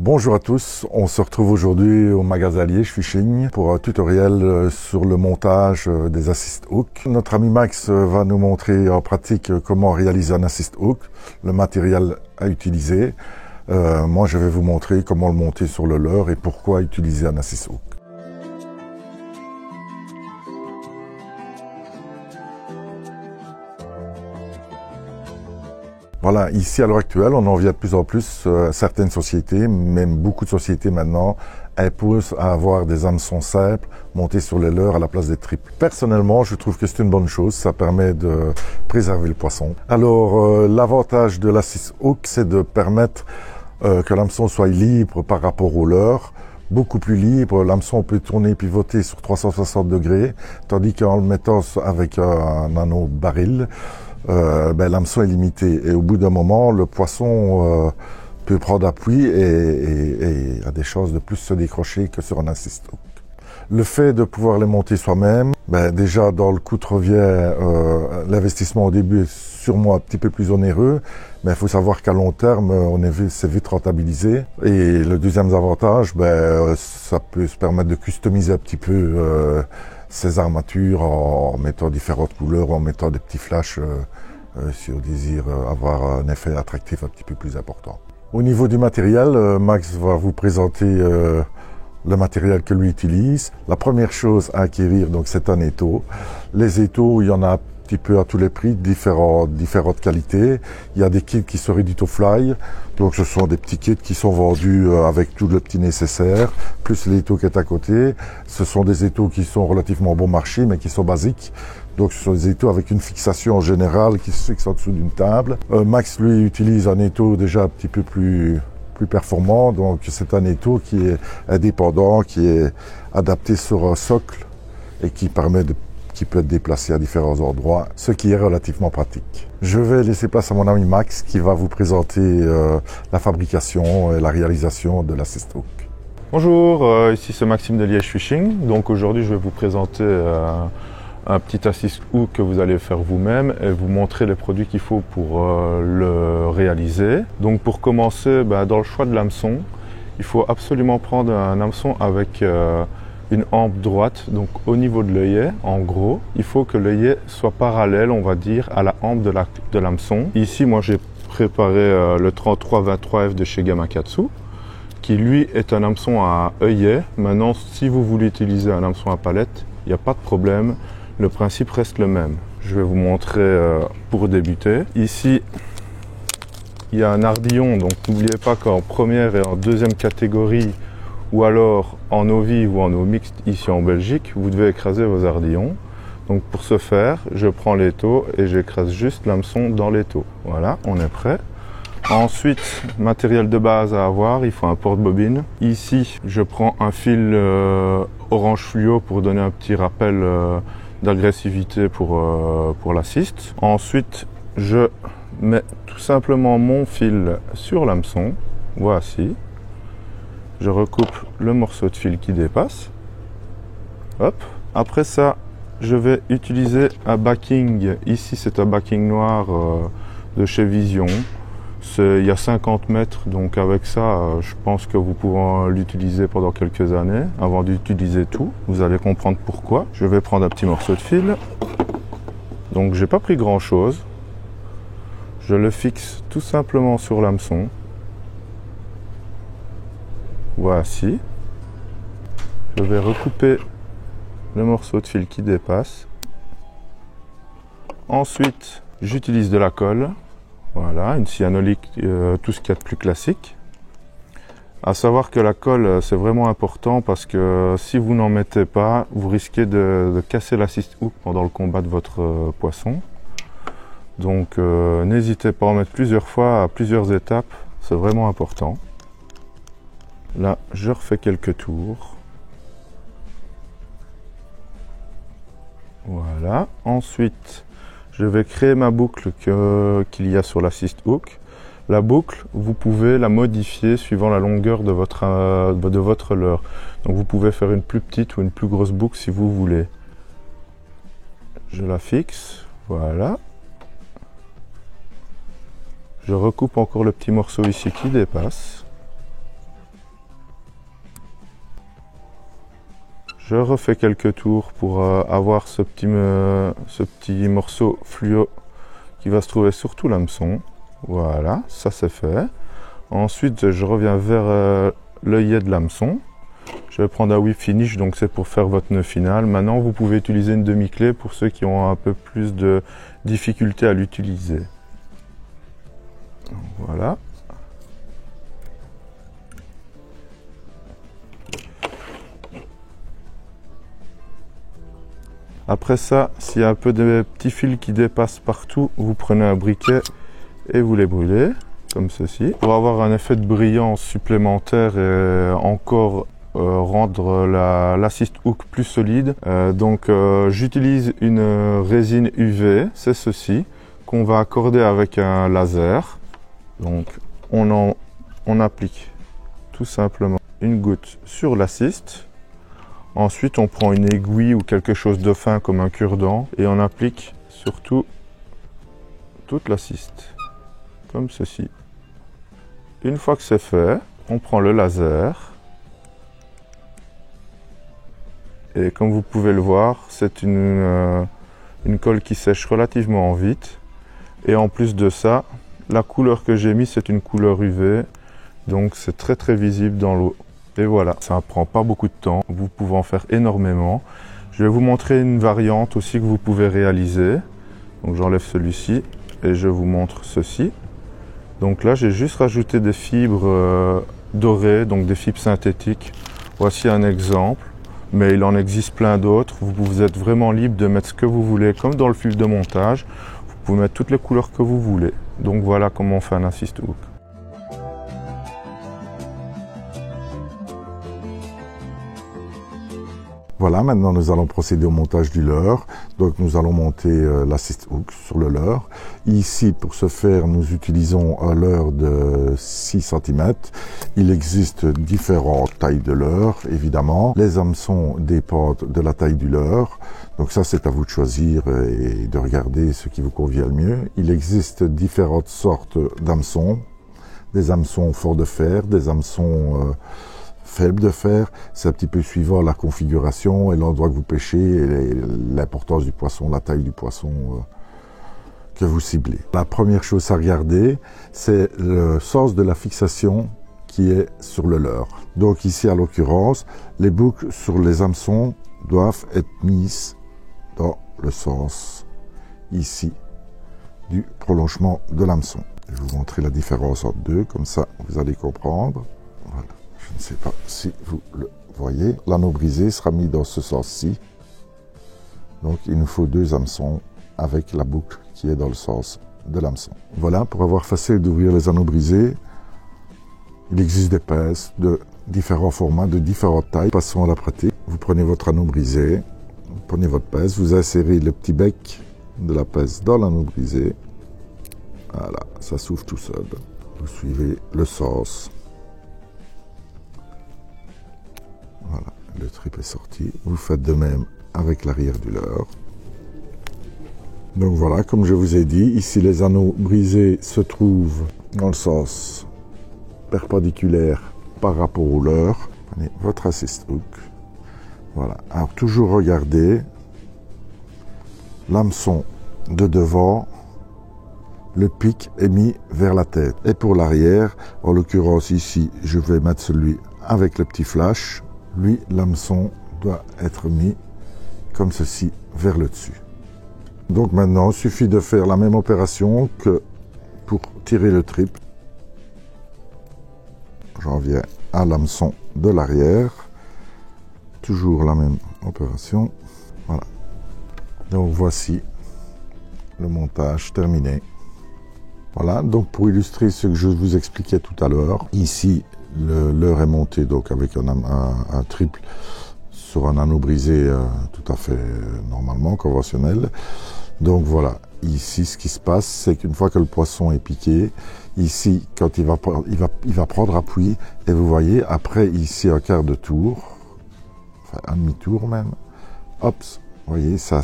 Bonjour à tous, on se retrouve aujourd'hui au magasin Liège Fishing pour un tutoriel sur le montage des assist hooks. Notre ami Max va nous montrer en pratique comment réaliser un assist hook, le matériel à utiliser. Moi je vais vous montrer comment le monter sur le leurre et pourquoi utiliser un assist hook. Voilà, ici à l'heure actuelle, on en vient de plus en plus, certaines sociétés, même beaucoup de sociétés maintenant, imposent à avoir des hameçons simples montés sur les leurres à la place des triples. Personnellement, je trouve que c'est une bonne chose, ça permet de préserver le poisson. Alors, l'avantage de l'assist hook, c'est de permettre que l'hameçon soit libre par rapport au leurre, beaucoup plus libre. L'hameçon peut tourner et pivoter sur 360 degrés, tandis qu'en le mettant avec un anneau baril, l'hameçon est limité et au bout d'un moment le poisson peut prendre appui et a des chances de plus se décrocher que sur un assist hook. Le fait de pouvoir les monter soi-même, déjà dans le coût revient, l'investissement au début est sûrement un petit peu plus onéreux, mais il faut savoir qu'à long terme c'est vite rentabilisé. Et le deuxième avantage, ça peut se permettre de customiser un petit peu ces armatures en mettant différentes couleurs, en mettant des petits flashs si on désire avoir un effet attractif un petit peu plus important. Au niveau du matériel, Max va vous présenter le matériel que lui utilise. La première chose à acquérir, donc, c'est un étau. Les étaux, il y en a un petit peu à tous les prix, différentes qualités. Il y a des kits qui sont ready to fly, donc ce sont des petits kits qui sont vendus avec tout le petit nécessaire, plus l'étau qui est à côté. Ce sont des étaux qui sont relativement bon marché, mais qui sont basiques. Donc ce sont des étaux avec une fixation en général qui se fixe en dessous d'une table. Max, lui, utilise un étau déjà un petit peu plus performant, donc c'est un étau qui est indépendant, qui est adapté sur un socle et qui peut être déplacé à différents endroits, ce qui est relativement pratique. Je vais laisser place à mon ami Max qui va vous présenter la fabrication et la réalisation de l'assist hook. Bonjour, ici c'est Maxime de Liège Fishing. Donc aujourd'hui je vais vous présenter un petit assist hook que vous allez faire vous-même et vous montrer les produits qu'il faut pour le réaliser. Donc pour commencer, dans le choix de l'hameçon, il faut absolument prendre un hameçon avec une hampe droite, donc au niveau de l'œillet. En gros, il faut que l'œillet soit parallèle, on va dire, à la hampe de l'hameçon. Ici, moi j'ai préparé le 3323F de chez Gamakatsu, qui lui est un hameçon à œillet. Maintenant, si vous voulez utiliser un hameçon à palette, il n'y a pas de problème. Le principe reste le même. Je vais vous montrer pour débuter. Ici, il y a un ardillon, donc n'oubliez pas qu'en première et en deuxième catégorie, ou alors en eau vive ou en eau mixte, ici en Belgique, vous devez écraser vos ardillons. Donc pour ce faire, je prends l'étau et j'écrase juste l'hameçon dans l'étau. Voilà, on est prêt. Ensuite, matériel de base à avoir, il faut un porte-bobine. Ici, je prends un fil orange fluo pour donner un petit rappel d'agressivité pour l'assist. Ensuite, je mets tout simplement mon fil sur l'hameçon. Voici. Je recoupe le morceau de fil qui dépasse. Hop. Après ça, je vais utiliser un backing. Ici, c'est un backing noir de chez Vision. Il y a 50 mètres, donc avec ça, je pense que vous pourrez l'utiliser pendant quelques années, avant d'utiliser tout. Vous allez comprendre pourquoi. Je vais prendre un petit morceau de fil. Donc j'ai pas pris grand chose. Je le fixe tout simplement sur l'hameçon. Voici. Je vais recouper le morceau de fil qui dépasse. Ensuite, j'utilise de la colle. Voilà, une cyanolique, tout ce qu'il y a de plus classique. À savoir que la colle, c'est vraiment important parce que si vous n'en mettez pas, vous risquez de casser l'assist hook pendant le combat de votre poisson. Donc n'hésitez pas à en mettre plusieurs fois, à plusieurs étapes, c'est vraiment important. Là, je refais quelques tours. Voilà, ensuite, je vais créer ma boucle qu'il y a sur l'assist hook. La boucle, vous pouvez la modifier suivant la longueur de votre leurre. Donc vous pouvez faire une plus petite ou une plus grosse boucle si vous voulez. Je la fixe, voilà. Je recoupe encore le petit morceau ici qui dépasse. Je refais quelques tours pour avoir ce petit morceau fluo qui va se trouver sur tout l'hameçon. Voilà, ça c'est fait. Ensuite, je reviens vers l'œillet de l'hameçon. Je vais prendre un whip finish, donc c'est pour faire votre nœud final. Maintenant, vous pouvez utiliser une demi-clé pour ceux qui ont un peu plus de difficulté à l'utiliser. Voilà. Après ça, s'il y a un peu de petits fils qui dépassent partout, vous prenez un briquet et vous les brûlez, comme ceci. Pour avoir un effet de brillance supplémentaire et encore rendre l'assist hook plus solide. J'utilise une résine UV, c'est ceci, qu'on va accorder avec un laser. Donc on applique tout simplement une goutte sur l'assist. Ensuite, on prend une aiguille ou quelque chose de fin comme un cure-dent et on applique surtout toute l'assist, comme ceci. Une fois que c'est fait, on prend le laser et comme vous pouvez le voir, c'est une colle qui sèche relativement vite. Et en plus de ça, la couleur que j'ai mis, c'est une couleur UV, donc c'est très visible dans l'eau. Et voilà, ça ne prend pas beaucoup de temps, vous pouvez en faire énormément. Je vais vous montrer une variante aussi que vous pouvez réaliser. Donc j'enlève celui-ci et je vous montre ceci. Donc là, j'ai juste rajouté des fibres dorées, donc des fibres synthétiques. Voici un exemple, mais il en existe plein d'autres. Vous êtes vraiment libre de mettre ce que vous voulez, comme dans le fil de montage. Vous pouvez mettre toutes les couleurs que vous voulez. Donc voilà comment on fait un assist hook. Voilà, maintenant nous allons procéder au montage du leurre. Donc nous allons monter l'assist hook sur le leurre. Ici, pour ce faire, nous utilisons un leurre de 6 cm. Il existe différentes tailles de leurre, évidemment. Les hameçons dépendent de la taille du leurre. Donc ça, c'est à vous de choisir et de regarder ce qui vous convient le mieux. Il existe différentes sortes d'hameçons. Des hameçons forts de fer, des hameçons faible de fer, c'est un petit peu suivant la configuration et l'endroit que vous pêchez et l'importance du poisson, la taille du poisson que vous ciblez. La première chose à regarder, c'est le sens de la fixation qui est sur le leurre. Donc ici, à l'occurrence, les boucles sur les hameçons doivent être mises dans le sens ici du prolongement de l'hameçon. Je vais vous montrer la différence entre deux, comme ça vous allez comprendre. Voilà. Je ne sais pas si vous le voyez. L'anneau brisé sera mis dans ce sens-ci. Donc il nous faut 2 hameçons avec la boucle qui est dans le sens de l'hameçon. Voilà, pour avoir facile d'ouvrir les anneaux brisés, il existe des pinces de différents formats, de différentes tailles. Passons à la pratique. Vous prenez votre anneau brisé, vous prenez votre pince, vous insérez le petit bec de la pince dans l'anneau brisé. Voilà, ça s'ouvre tout seul. Vous suivez le sens. Voilà, le trip est sorti. Vous faites de même avec l'arrière du leurre. Donc voilà, comme je vous ai dit, ici les anneaux brisés se trouvent dans le sens perpendiculaire par rapport au leurre. Prenez votre assist hook. Voilà, alors toujours regardez l'hameçon de devant, le pic est mis vers la tête. Et pour l'arrière, en l'occurrence ici, je vais mettre celui avec le petit flash. Lui, l'hameçon doit être mis comme ceci vers le dessus. Donc maintenant, il suffit de faire la même opération que pour tirer le trip. J'en viens à l'hameçon de l'arrière. Toujours la même opération. Voilà. Donc voici le montage terminé. Voilà, donc pour illustrer ce que je vous expliquais tout à l'heure, ici, le leurre est monté donc avec un triple sur un anneau brisé tout à fait normalement, conventionnel. Donc voilà, ici ce qui se passe, c'est qu'une fois que le poisson est piqué, ici quand il va prendre appui, et vous voyez après ici un quart de tour, enfin un demi-tour même, hop, vous voyez ça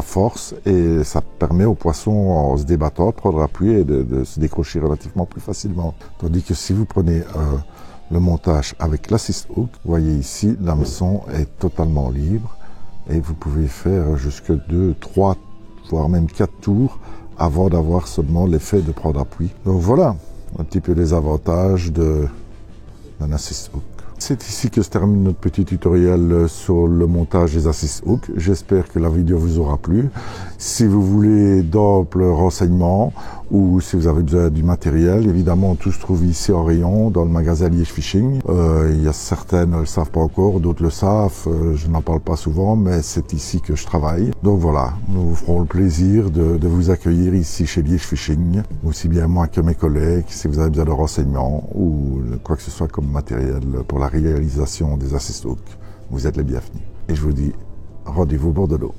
force et ça permet au poisson en se débattant de prendre appui et de se décrocher relativement plus facilement. Tandis que si vous prenez le montage avec l'assist hook. Vous voyez ici, l'hameçon est totalement libre et vous pouvez faire jusque 2, 3, voire même 4 tours avant d'avoir seulement l'effet de prendre appui. Donc voilà un petit peu les avantages d'un assist hook. C'est ici que se termine notre petit tutoriel sur le montage des assist hooks. J'espère que la vidéo vous aura plu. Si vous voulez d'amples renseignements ou si vous avez besoin du matériel, évidemment tout se trouve ici en rayon dans le magasin Liège Fishing. Il y a certaines ne le savent pas encore, d'autres le savent. Je n'en parle pas souvent, mais c'est ici que je travaille. Donc voilà, nous vous ferons le plaisir de vous accueillir ici chez Liège Fishing, aussi bien moi que mes collègues, si vous avez besoin de renseignements ou quoi que ce soit comme matériel pour la réalisation des assist hooks. Vous êtes les bienvenus. Et je vous dis rendez-vous au bord de l'eau.